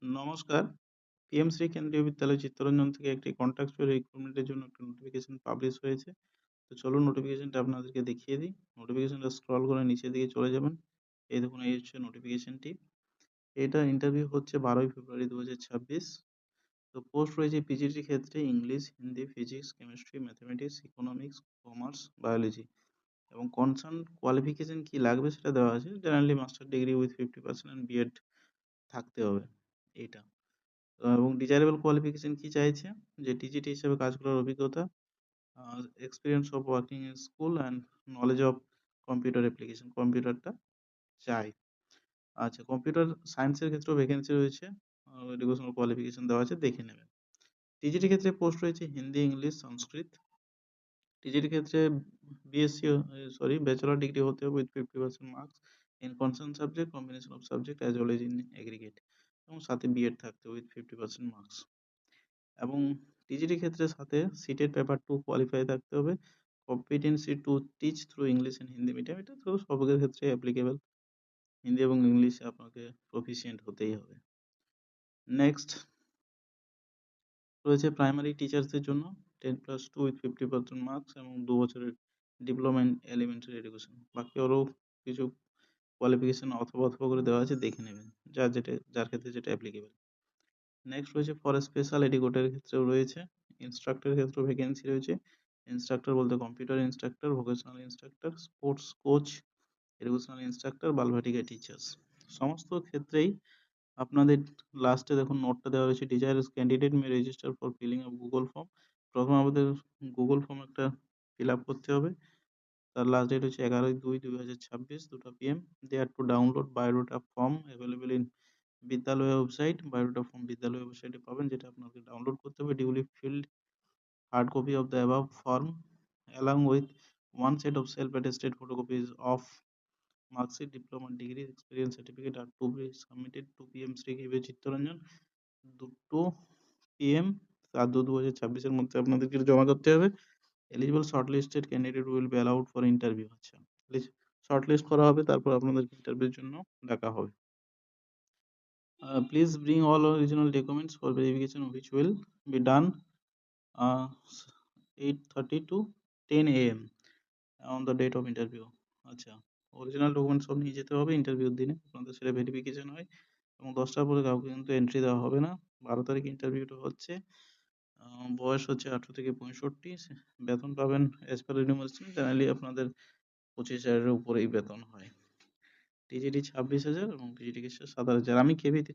নমস্কার। পিএমশ্রী কেন্দ্রীয় বিদ্যালয় চিত্তরঞ্জন থেকে একটি কন্ট্রাকচুয়াল রিক্রুটমেন্টের জন্য একটা নোটিফিকেশন পাবলিশ হয়েছে। তো চলুন নোটিফিকেশনটা আপনাদেরকে দেখিয়ে দিই। নোটিফিকেশনটা স্ক্রল করে নিচের দিকে চলে যাবেন। এই দেখুন এই হচ্ছে নোটিফিকেশনটি। এটা ইন্টারভিউ হচ্ছে 12ই ফেব্রুয়ারি 2026। তো পোস্ট রয়েছে পিজিটি ক্ষেত্রে English, Hindi, physics, chemistry, mathematics, economics, commerce, biology এবং কনসার্ন কোয়ালিফিকেশন কি লাগবে সেটা দেওয়া আছে। Generally master degree with 50% and B Ed থাকতে হবে এইটা। এবং ডিজায়ারেবল কোয়ালিফিকেশন কি চাইছে? যে টিজিটি হিসেবে কাজ করার অভিজ্ঞতা, experience of working in school and knowledge of computer application, কম্পিউটারটা চাই। আচ্ছা, কম্পিউটার সায়েন্সের ক্ষেত্রেও ভ্যাকেন্সি রয়েছে, এডুকেশনাল কোয়ালিফিকেশন দেওয়া আছে, দেখে নেবেন। টিজিটি ক্ষেত্রে পোস্ট রয়েছে হিন্দি, ইংলিশ, সংস্কৃত। টিজিটি ক্ষেত্রে ব্যাচেলর ডিগ্রি হতে হবে with 50% marks in concern subject, combination of subject as well as in aggregate, এবং সাথে বিএড থাকতে উইথ 50% মার্কস। এবং টিজিটি ক্ষেত্রে সাথে সিটেট পেপার 2 কোয়ালিফাই থাকতে হবে। Competency to teach through English and Hindi medium, এটা তো সবের ক্ষেত্রে অ্যাপ্লিকেবল। হিন্দি এবং ইংলিশে আপনাকে প্রফিসিয়েন্ট হতেই হবে। নেক্সট রয়েছে প্রাইমারি টিচার্সদের জন্য 10+2 উইথ 50% মার্কস এবং 2 বছরের ডিপ্লোমা ইন এলিমেন্টারি এডুকেশন। বাকি আরও কিছু কোয়ালিফিকেশন অথবা করে দেওয়া আছে, দেখে নেবেন যার ক্ষেত্রে যেটা অ্যাপ্লিকেবল। নেক্সট রয়েছে ফর স্পেশাল এডুকেটরের ক্ষেত্রেও রয়েছে। ইনস্ট্রাক্টরের ক্ষেত্রেও ভ্যাকেন্সি রয়েছে। ইনস্ট্রাক্টর বলতে computer instructor, vocational instructor, sports coach, educational instructor, Balvatika teachers. সমস্ত ক্ষেত্রেই আপনাদের লাস্টে দেখুন নোটটা দেওয়া রয়েছে, desirous candidate may register for filling up Google form. প্রথমে আমাদের গুগল ফর্ম একটা ফিল আপ করতে হবে। তার লাস্ট ডেট হচ্ছে 11/2/2026 2টা PM। They are to download biodata form available in বিদ্যালয় ওয়েবসাইট। বায়োডাটা ফর্ম বিদ্যালয় ওয়েবসাইটে পাবেন, যেটা আপনাকে ডাউনলোড করতে হবে। Duly field hard copy of the above form along with one set of self-attested photocopies of marksheet, diploma, degree, experience certificate are to be submitted to PM Shri KB Chittaranjan 2 PM 7/2/2026 মধ্যে আপনাদেরকে জমা করতে হবে। Eligible shortlisted candidate will be allowed for interview. আচ্ছা, shortlist করা হবে, তারপর আপনাদেরকে ইন্টারভিউর জন্য ডাকা হবে। Please bring all original documents for verification, which will be done 8:30 to 10 AM on the date of interview. আচ্ছা, অরিজিনাল ডকুমেন্ট সব নিয়ে যেতে হবে ইন্টারভিউর দিনে, আপনাদের সেটা ভেরিফিকেশন হয়। এবং 10টার পরে কাউকে কিন্তু এন্ট্রি দেওয়া হবে না। 12 তারিখ ইন্টারভিউটা হচ্ছে। বয়স হচ্ছে 18 থেকে 65। বেতন পাবেন অ্যাজ পার ইউনিভার্সিটি। জেনারেলি আপনাদের 25,000-এর উপরেই বেতন হয়। টিজিটি 26,000 এবং পিজিটি 27,000। আমি কেভিতে